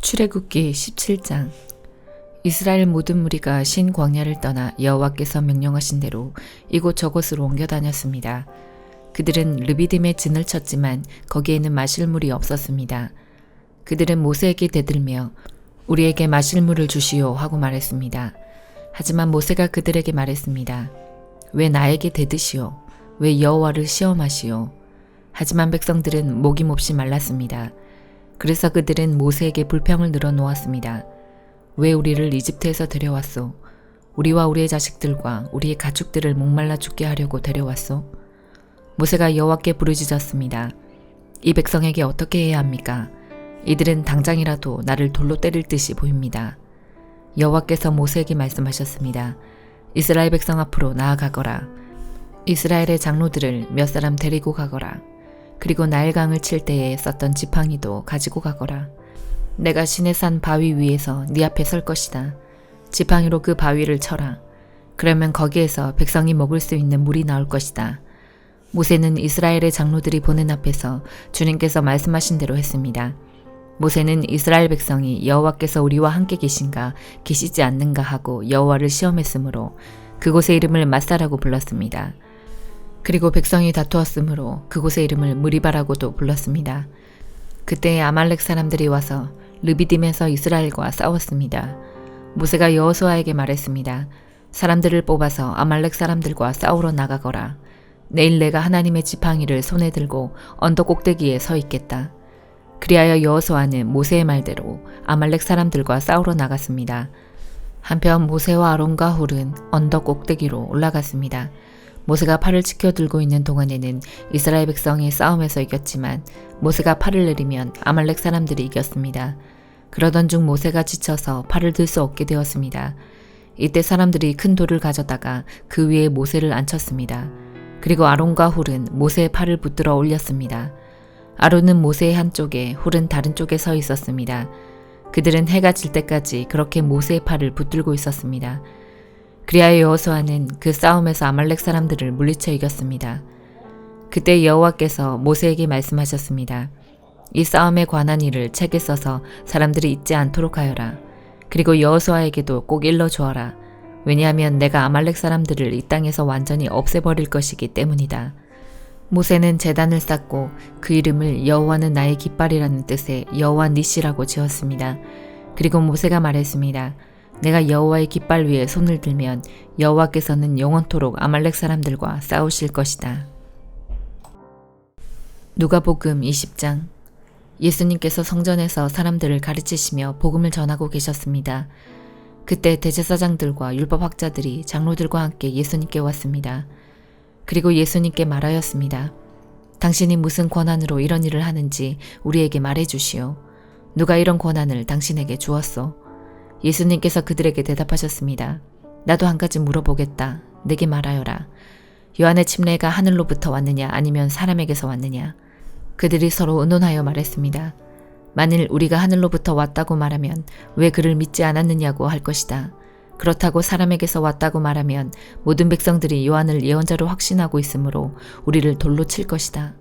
출애굽기 17장. 이스라엘 모든 무리가 신 광야를 떠나 여호와께서 명령하신 대로 이곳저곳으로 옮겨 다녔습니다. 그들은 르비딤에 진을 쳤지만 거기에는 마실 물이 없었습니다. 그들은 모세에게 대들며 우리에게 마실 물을 주시오 하고 말했습니다. 하지만 모세가 그들에게 말했습니다. 왜 나에게 대드시오? 왜 여호와를 시험하시오? 하지만 백성들은 목이 몹시 말랐습니다. 그래서 그들은 모세에게 불평을 늘어놓았습니다. 왜 우리를 이집트에서 데려왔소? 우리와 우리의 자식들과 우리의 가축들을 목말라 죽게 하려고 데려왔소? 모세가 여호와께 부르짖었습니다. 이 백성에게 어떻게 해야 합니까? 이들은 당장이라도 나를 돌로 때릴 듯이 보입니다. 여호와께서 모세에게 말씀하셨습니다. 이스라엘 백성 앞으로 나아가거라. 이스라엘의 장로들을 몇 사람 데리고 가거라. 그리고 나일강을 칠 때에 썼던 지팡이도 가지고 가거라. 내가 시내산 바위 위에서 네 앞에 설 것이다. 지팡이로 그 바위를 쳐라. 그러면 거기에서 백성이 먹을 수 있는 물이 나올 것이다. 모세는 이스라엘의 장로들이 보는 앞에서 주님께서 말씀하신 대로 했습니다. 모세는 이스라엘 백성이 여호와께서 우리와 함께 계신가 계시지 않는가 하고 여호와를 시험했으므로 그곳의 이름을 마사라고 불렀습니다. 그리고 백성이 다투었으므로 그곳의 이름을 무리바라고도 불렀습니다. 그때 아말렉 사람들이 와서 르비딤에서 이스라엘과 싸웠습니다. 모세가 여호수아에게 말했습니다. 사람들을 뽑아서 아말렉 사람들과 싸우러 나가거라. 내일 내가 하나님의 지팡이를 손에 들고 언덕 꼭대기에 서 있겠다. 그리하여 여호수아는 모세의 말대로 아말렉 사람들과 싸우러 나갔습니다. 한편 모세와 아론과 훌은 언덕 꼭대기로 올라갔습니다. 모세가 팔을 치켜 들고 있는 동안에는 이스라엘 백성이 싸움에서 이겼지만 모세가 팔을 내리면 아말렉 사람들이 이겼습니다. 그러던 중 모세가 지쳐서 팔을 들 수 없게 되었습니다. 이때 사람들이 큰 돌을 가져다가 그 위에 모세를 앉혔습니다. 그리고 아론과 훌은 모세의 팔을 붙들어 올렸습니다. 아론은 모세의 한쪽에 훌은 다른 쪽에 서 있었습니다. 그들은 해가 질 때까지 그렇게 모세의 팔을 붙들고 있었습니다. 그리하여 여호수아는 그 싸움에서 아말렉 사람들을 물리쳐 이겼습니다. 그때 여호와께서 모세에게 말씀하셨습니다. 이 싸움에 관한 일을 책에 써서 사람들이 잊지 않도록 하여라. 그리고 여호수아에게도 꼭 일러주어라. 왜냐하면 내가 아말렉 사람들을 이 땅에서 완전히 없애버릴 것이기 때문이다. 모세는 제단을 쌓고 그 이름을 여호와는 나의 깃발이라는 뜻의 여호와 니시라고 지었습니다. 그리고 모세가 말했습니다. 내가 여호와의 깃발 위에 손을 들면 여호와께서는 영원토록 아말렉 사람들과 싸우실 것이다. 누가복음 20장. 예수님께서 성전에서 사람들을 가르치시며 복음을 전하고 계셨습니다. 그때 대제사장들과 율법학자들이 장로들과 함께 예수님께 왔습니다. 그리고 예수님께 말하였습니다. 당신이 무슨 권한으로 이런 일을 하는지 우리에게 말해주시오. 누가 이런 권한을 당신에게 주었소? 예수님께서 그들에게 대답하셨습니다. 나도 한 가지 물어보겠다. 내게 말하여라. 요한의 침례가 하늘로부터 왔느냐 아니면 사람에게서 왔느냐? 그들이 서로 의논하여 말했습니다. 만일 우리가 하늘로부터 왔다고 말하면 왜 그를 믿지 않았느냐고 할 것이다. 그렇다고 사람에게서 왔다고 말하면 모든 백성들이 요한을 예언자로 확신하고 있으므로 우리를 돌로 칠 것이다.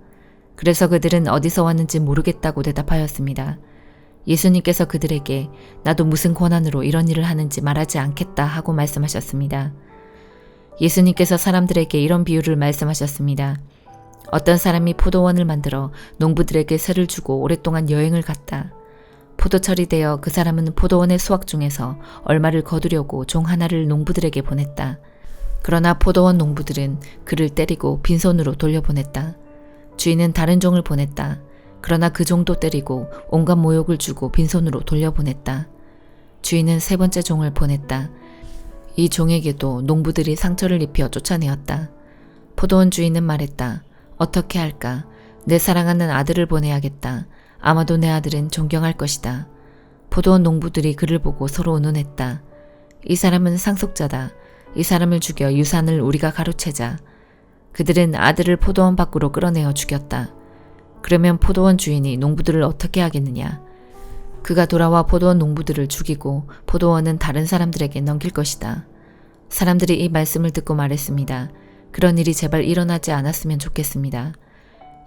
그래서 그들은 어디서 왔는지 모르겠다고 대답하였습니다. 예수님께서 그들에게 나도 무슨 권한으로 이런 일을 하는지 말하지 않겠다 하고 말씀하셨습니다. 예수님께서 사람들에게 이런 비유를 말씀하셨습니다. 어떤 사람이 포도원을 만들어 농부들에게 세를 주고 오랫동안 여행을 갔다. 포도철이 되어 그 사람은 포도원의 수확 중에서 얼마를 거두려고 종 하나를 농부들에게 보냈다. 그러나 포도원 농부들은 그를 때리고 빈손으로 돌려보냈다. 주인은 다른 종을 보냈다. 그러나 그 종도 때리고 온갖 모욕을 주고 빈손으로 돌려보냈다. 주인은 세 번째 종을 보냈다. 이 종에게도 농부들이 상처를 입혀 쫓아내었다. 포도원 주인은 말했다. 어떻게 할까? 내 사랑하는 아들을 보내야겠다. 아마도 내 아들은 존경할 것이다. 포도원 농부들이 그를 보고 서로 의논했다. 이 사람은 상속자다. 이 사람을 죽여 유산을 우리가 가로채자. 그들은 아들을 포도원 밖으로 끌어내어 죽였다. 그러면 포도원 주인이 농부들을 어떻게 하겠느냐? 그가 돌아와 포도원 농부들을 죽이고 포도원은 다른 사람들에게 넘길 것이다. 사람들이 이 말씀을 듣고 말했습니다. 그런 일이 제발 일어나지 않았으면 좋겠습니다.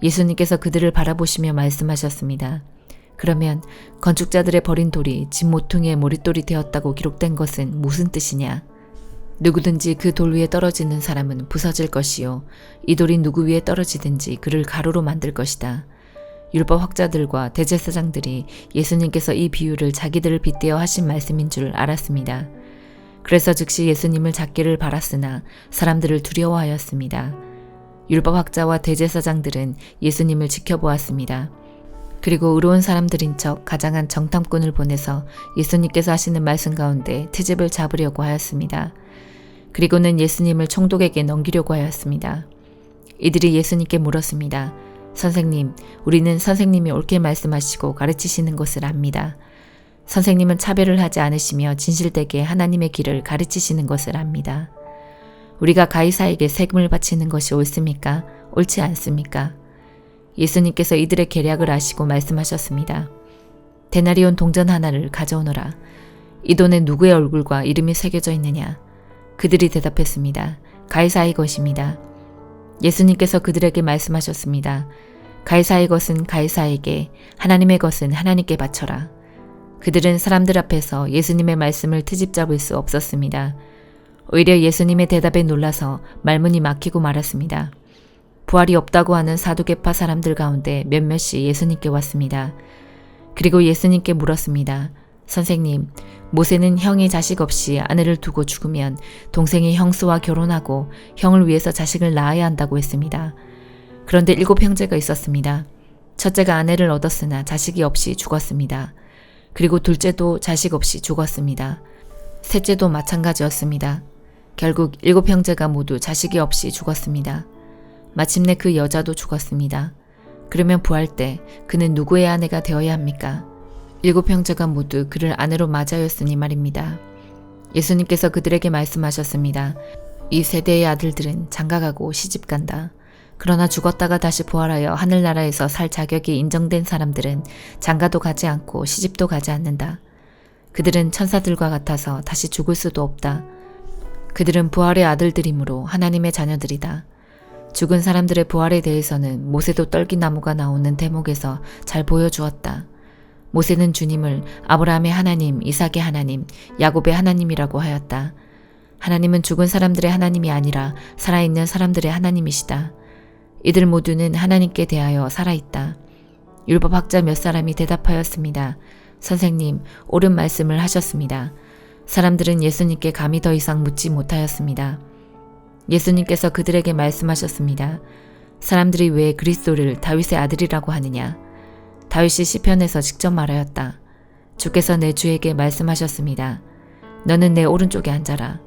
예수님께서 그들을 바라보시며 말씀하셨습니다. 그러면 건축자들의 버린 돌이 집 모퉁이의 모릿돌이 되었다고 기록된 것은 무슨 뜻이냐? 누구든지 그 돌 위에 떨어지는 사람은 부서질 것이요 이 돌이 누구 위에 떨어지든지 그를 가루로 만들 것이다. 율법 학자들과 대제사장들이 예수님께서 이 비유를 자기들을 빗대어 하신 말씀인 줄 알았습니다. 그래서 즉시 예수님을 잡기를 바랐으나 사람들을 두려워하였습니다. 율법 학자와 대제사장들은 예수님을 지켜보았습니다. 그리고 의로운 사람들인 척 가장한 정탐꾼을 보내서 예수님께서 하시는 말씀 가운데 트집을 잡으려고 하였습니다. 그리고는 예수님을 총독에게 넘기려고 하였습니다. 이들이 예수님께 물었습니다. 선생님, 우리는 선생님이 옳게 말씀하시고 가르치시는 것을 압니다. 선생님은 차별을 하지 않으시며 진실되게 하나님의 길을 가르치시는 것을 압니다. 우리가 가이사에게 세금을 바치는 것이 옳습니까? 옳지 않습니까? 예수님께서 이들의 계략을 아시고 말씀하셨습니다. 데나리온 동전 하나를 가져오너라. 이 돈에 누구의 얼굴과 이름이 새겨져 있느냐? 그들이 대답했습니다. 가이사의 것입니다. 예수님께서 그들에게 말씀하셨습니다. 가이사의 것은 가이사에게, 하나님의 것은 하나님께 바쳐라. 그들은 사람들 앞에서 예수님의 말씀을 트집잡을 수 없었습니다. 오히려 예수님의 대답에 놀라서 말문이 막히고 말았습니다. 부활이 없다고 하는 사두개파 사람들 가운데 몇몇이 예수님께 왔습니다. 그리고 예수님께 물었습니다. 선생님, 모세는 형이 자식 없이 아내를 두고 죽으면 동생이 형수와 결혼하고 형을 위해서 자식을 낳아야 한다고 했습니다. 그런데 7 형제가 있었습니다. 첫째가 아내를 얻었으나 자식이 없이 죽었습니다. 그리고 둘째도 자식 없이 죽었습니다. 셋째도 마찬가지였습니다. 결국 7 형제가 모두 자식이 없이 죽었습니다. 마침내 그 여자도 죽었습니다. 그러면 부활 때 그는 누구의 아내가 되어야 합니까? 7 형제가 모두 그를 아내로 맞아였으니 말입니다. 예수님께서 그들에게 말씀하셨습니다. 이 세대의 아들들은 장가가고 시집간다. 그러나 죽었다가 다시 부활하여 하늘나라에서 살 자격이 인정된 사람들은 장가도 가지 않고 시집도 가지 않는다. 그들은 천사들과 같아서 다시 죽을 수도 없다. 그들은 부활의 아들들이므로 하나님의 자녀들이다. 죽은 사람들의 부활에 대해서는 모세도 떨기나무가 나오는 대목에서 잘 보여주었다. 모세는 주님을 아브라함의 하나님, 이삭의 하나님, 야곱의 하나님이라고 하였다. 하나님은 죽은 사람들의 하나님이 아니라 살아있는 사람들의 하나님이시다. 이들 모두는 하나님께 대하여 살아있다. 율법학자 몇 사람이 대답하였습니다. 선생님, 옳은 말씀을 하셨습니다. 사람들은 예수님께 감히 더 이상 묻지 못하였습니다. 예수님께서 그들에게 말씀하셨습니다. 사람들이 왜 그리스도를 다윗의 아들이라고 하느냐? 다윗이 시편에서 직접 말하였다. 주께서 내 주에게 말씀하셨습니다. 너는 내 오른쪽에 앉아라.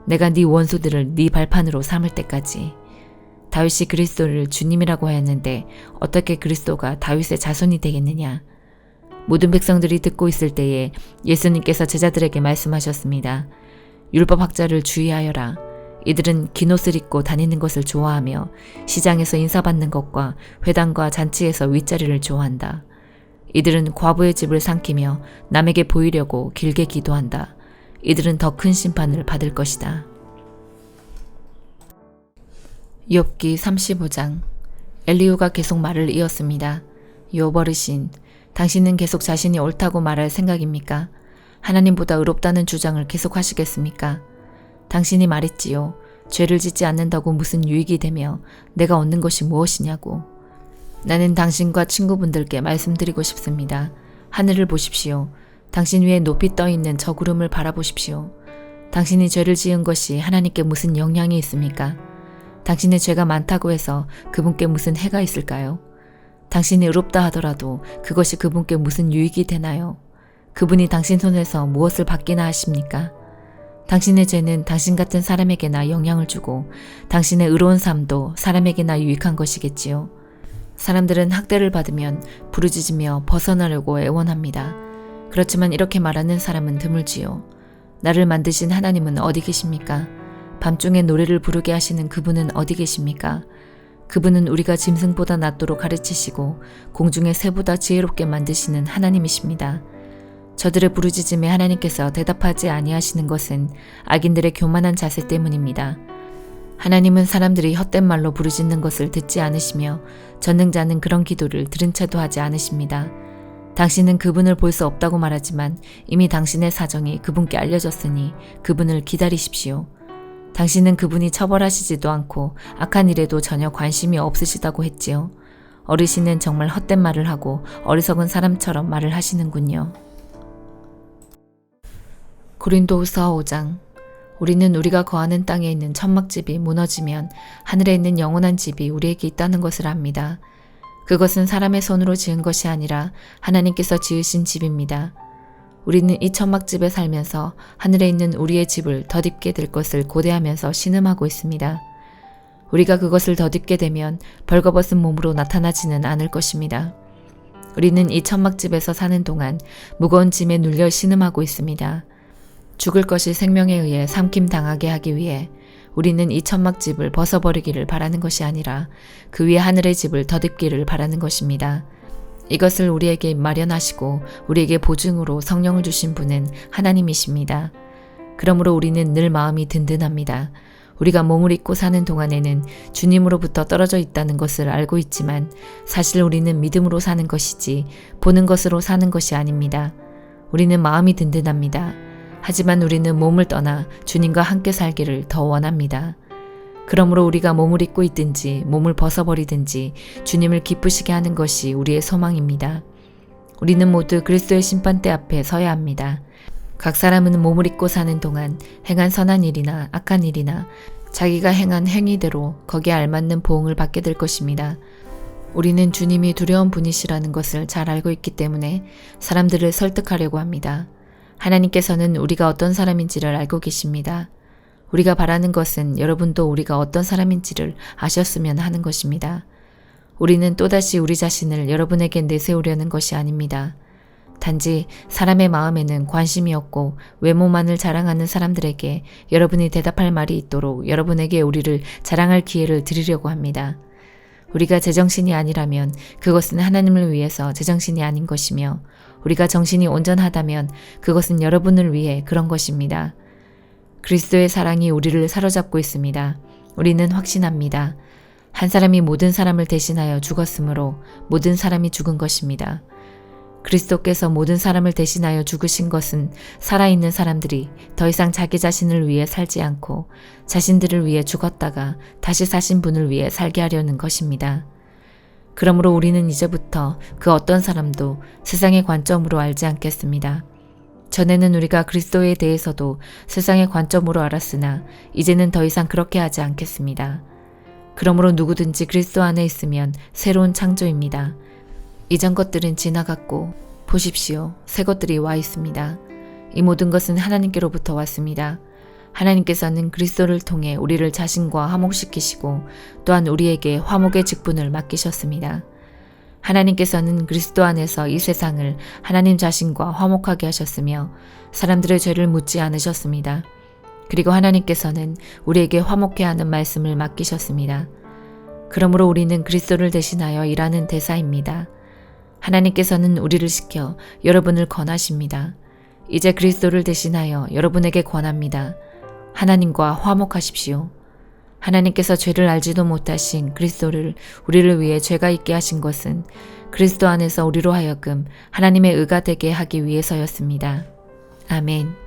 내가 네 원수들을 네 발판으로 삼을 때까지. 다윗이 그리스도를 주님이라고 하였는데 어떻게 그리스도가 다윗의 자손이 되겠느냐? 모든 백성들이 듣고 있을 때에 예수님께서 제자들에게 말씀하셨습니다. 율법학자를 주의하여라. 이들은 긴 옷을 입고 다니는 것을 좋아하며 시장에서 인사받는 것과 회당과 잔치에서 윗자리를 좋아한다. 이들은 과부의 집을 삼키며 남에게 보이려고 길게 기도한다. 이들은 더 큰 심판을 받을 것이다. 욥기 35장. 엘리후가 계속 말을 이었습니다. 욥 어르신, 당신은 계속 자신이 옳다고 말할 생각입니까? 하나님보다 의롭다는 주장을 계속 하시겠습니까? 당신이 말했지요. 죄를 짓지 않는다고 무슨 유익이 되며 내가 얻는 것이 무엇이냐고. 나는 당신과 친구분들께 말씀드리고 싶습니다. 하늘을 보십시오. 당신 위에 높이 떠있는 저 구름을 바라보십시오. 당신이 죄를 지은 것이 하나님께 무슨 영향이 있습니까? 당신의 죄가 많다고 해서 그분께 무슨 해가 있을까요? 당신이 의롭다 하더라도 그것이 그분께 무슨 유익이 되나요? 그분이 당신 손에서 무엇을 받기나 하십니까? 당신의 죄는 당신 같은 사람에게나 영향을 주고 당신의 의로운 삶도 사람에게나 유익한 것이겠지요. 사람들은 학대를 받으면 부르짖으며 벗어나려고 애원합니다. 그렇지만 이렇게 말하는 사람은 드물지요. 나를 만드신 하나님은 어디 계십니까? 밤중에 노래를 부르게 하시는 그분은 어디 계십니까? 그분은 우리가 짐승보다 낫도록 가르치시고 공중의 새보다 지혜롭게 만드시는 하나님이십니다. 저들의 부르짖음에 하나님께서 대답하지 아니하시는 것은 악인들의 교만한 자세 때문입니다. 하나님은 사람들이 헛된 말로 부르짖는 것을 듣지 않으시며 전능자는 그런 기도를 들은 채도 하지 않으십니다. 당신은 그분을 볼 수 없다고 말하지만 이미 당신의 사정이 그분께 알려졌으니 그분을 기다리십시오. 당신은 그분이 처벌하시지도 않고 악한 일에도 전혀 관심이 없으시다고 했지요. 어르신은 정말 헛된 말을 하고 어리석은 사람처럼 말을 하시는군요. 고린도후서 5장. 우리는 우리가 거하는 땅에 있는 천막집이 무너지면 하늘에 있는 영원한 집이 우리에게 있다는 것을 압니다. 그것은 사람의 손으로 지은 것이 아니라 하나님께서 지으신 집입니다. 우리는 이 천막집에 살면서 하늘에 있는 우리의 집을 덧입게 될 것을 고대하면서 신음하고 있습니다. 우리가 그것을 덧입게 되면 벌거벗은 몸으로 나타나지는 않을 것입니다. 우리는 이 천막집에서 사는 동안 무거운 짐에 눌려 신음하고 있습니다. 죽을 것이 생명에 의해 삼킴당하게 하기 위해 우리는 이 천막집을 벗어버리기를 바라는 것이 아니라 그 위에 하늘의 집을 덧입기를 바라는 것입니다. 이것을 우리에게 마련하시고 우리에게 보증으로 성령을 주신 분은 하나님이십니다. 그러므로 우리는 늘 마음이 든든합니다. 우리가 몸을 입고 사는 동안에는 주님으로부터 떨어져 있다는 것을 알고 있지만 사실 우리는 믿음으로 사는 것이지 보는 것으로 사는 것이 아닙니다. 우리는 마음이 든든합니다. 하지만 우리는 몸을 떠나 주님과 함께 살기를 더 원합니다. 그러므로 우리가 몸을 입고 있든지 몸을 벗어버리든지 주님을 기쁘시게 하는 것이 우리의 소망입니다. 우리는 모두 그리스도의 심판대 앞에 서야 합니다. 각 사람은 몸을 입고 사는 동안 행한 선한 일이나 악한 일이나 자기가 행한 행위대로 거기에 알맞는 보응을 받게 될 것입니다. 우리는 주님이 두려운 분이시라는 것을 잘 알고 있기 때문에 사람들을 설득하려고 합니다. 하나님께서는 우리가 어떤 사람인지를 알고 계십니다. 우리가 바라는 것은 여러분도 우리가 어떤 사람인지를 아셨으면 하는 것입니다. 우리는 또다시 우리 자신을 여러분에게 내세우려는 것이 아닙니다. 단지 사람의 마음에는 관심이 없고 외모만을 자랑하는 사람들에게 여러분이 대답할 말이 있도록 여러분에게 우리를 자랑할 기회를 드리려고 합니다. 우리가 제정신이 아니라면 그것은 하나님을 위해서 제정신이 아닌 것이며 우리가 정신이 온전하다면 그것은 여러분을 위해 그런 것입니다. 그리스도의 사랑이 우리를 사로잡고 있습니다. 우리는 확신합니다. 한 사람이 모든 사람을 대신하여 죽었으므로 모든 사람이 죽은 것입니다. 그리스도께서 모든 사람을 대신하여 죽으신 것은 살아있는 사람들이 더 이상 자기 자신을 위해 살지 않고 자신들을 위해 죽었다가 다시 사신 분을 위해 살게 하려는 것입니다. 그러므로 우리는 이제부터 그 어떤 사람도 세상의 관점으로 알지 않겠습니다. 전에는 우리가 그리스도에 대해서도 세상의 관점으로 알았으나 이제는 더 이상 그렇게 하지 않겠습니다. 그러므로 누구든지 그리스도 안에 있으면 새로운 창조입니다. 이전 것들은 지나갔고 보십시오. 새 것들이 와 있습니다. 이 모든 것은 하나님께로부터 왔습니다. 하나님께서는 그리스도를 통해 우리를 자신과 화목시키시고 또한 우리에게 화목의 직분을 맡기셨습니다. 하나님께서는 그리스도 안에서 이 세상을 하나님 자신과 화목하게 하셨으며 사람들의 죄를 묻지 않으셨습니다. 그리고 하나님께서는 우리에게 화목해 하는 말씀을 맡기셨습니다. 그러므로 우리는 그리스도를 대신하여 일하는 대사입니다. 하나님께서는 우리를 시켜 여러분을 권하십니다. 이제 그리스도를 대신하여 여러분에게 권합니다. 하나님과 화목하십시오. 하나님께서 죄를 알지도 못하신 그리스도를 우리를 위해 죄가 있게 하신 것은 그리스도 안에서 우리로 하여금 하나님의 의가 되게 하기 위해서였습니다. 아멘.